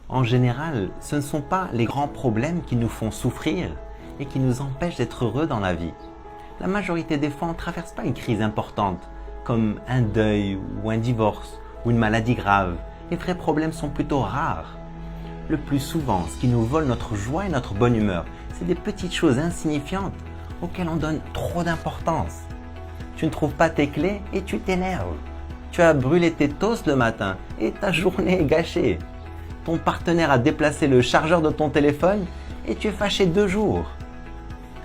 En général, ce ne sont pas les grands problèmes qui nous font souffrir et qui nous empêchent d'être heureux dans la vie. La majorité des fois, on ne traverse pas une crise importante, comme un deuil ou un divorce ou une maladie grave. Les vrais problèmes sont plutôt rares. Le plus souvent, ce qui nous vole notre joie et notre bonne humeur, c'est des petites choses insignifiantes auxquelles on donne trop d'importance. Tu ne trouves pas tes clés et tu t'énerves. Tu as brûlé tes toasts le matin et ta journée est gâchée. Ton partenaire a déplacé le chargeur de ton téléphone et tu es fâché 2 jours.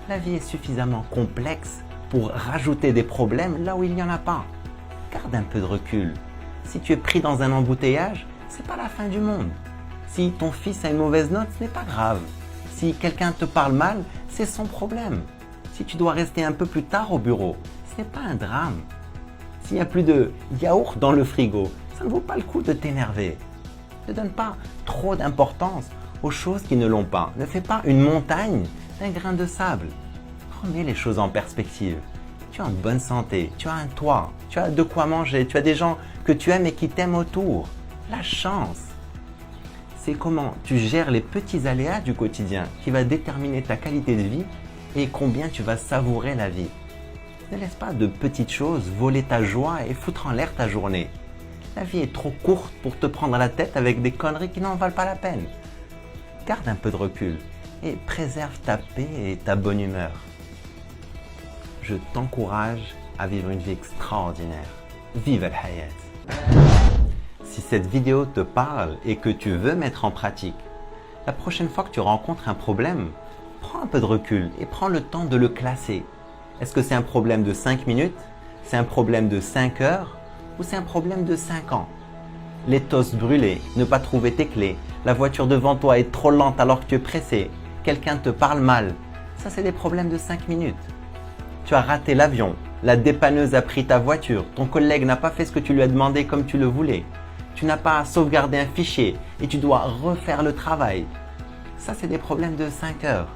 La vie est suffisamment complexe pour rajouter des problèmes là où il n'y en a pas. Garde un peu de recul. Si tu es pris dans un embouteillage, c'est pas la fin du monde. Si ton fils a une mauvaise note, ce n'est pas grave. Si quelqu'un te parle mal, c'est son problème. Si tu dois rester un peu plus tard au bureau, ce n'est pas un drame. S'il n'y a plus de yaourt dans le frigo, ça ne vaut pas le coup de t'énerver. Ne donne pas trop d'importance aux choses qui ne l'ont pas. Ne fais pas une montagne d'un grain de sable. Remets les choses en perspective. Tu es en bonne santé, tu as un toit, tu as de quoi manger, tu as des gens que tu aimes et qui t'aiment autour. La chance, c'est comment tu gères les petits aléas du quotidien qui va déterminer ta qualité de vie et combien tu vas savourer la vie. Ne laisse pas de petites choses voler ta joie et foutre en l'air ta journée. La vie est trop courte pour te prendre la tête avec des conneries qui n'en valent pas la peine. Garde un peu de recul et préserve ta paix et ta bonne humeur. Je t'encourage à vivre une vie extraordinaire. Vive al-hayat! Si cette vidéo te parle et que tu veux mettre en pratique, la prochaine fois que tu rencontres un problème, prends un peu de recul et prends le temps de le classer. Est-ce que c'est un problème de 5 minutes? C'est un problème de 5 heures? Ou c'est un problème de 5 ans? Les toasts brûlés, ne pas trouver tes clés, la voiture devant toi est trop lente alors que tu es pressé, quelqu'un te parle mal. Ça, c'est des problèmes de 5 minutes. Tu as raté l'avion, la dépanneuse a pris ta voiture, ton collègue n'a pas fait ce que tu lui as demandé comme tu le voulais. Tu n'as pas sauvegardé un fichier et tu dois refaire le travail. Ça, c'est des problèmes de 5 heures.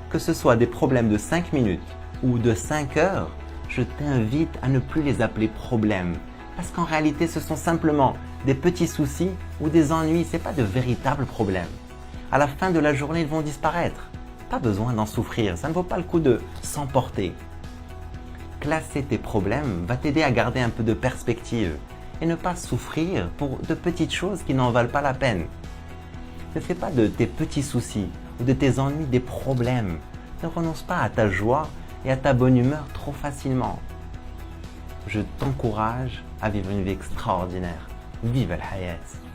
Que ce soit des problèmes de 5 minutes ou de 5 heures, je t'invite à ne plus les appeler problèmes. Parce qu'en réalité, ce sont simplement des petits soucis ou des ennuis, ce n'est pas de véritables problèmes. À la fin de la journée, ils vont disparaître. Pas besoin d'en souffrir, ça ne vaut pas le coup de s'emporter. Classer tes problèmes va t'aider à garder un peu de perspective et ne pas souffrir pour de petites choses qui n'en valent pas la peine. Ne fais pas de tes petits soucis ou de tes ennuis des problèmes. Ne renonce pas à ta joie et à ta bonne humeur trop facilement. Je t'encourage à vivre une vie extraordinaire. Vive al-hayat!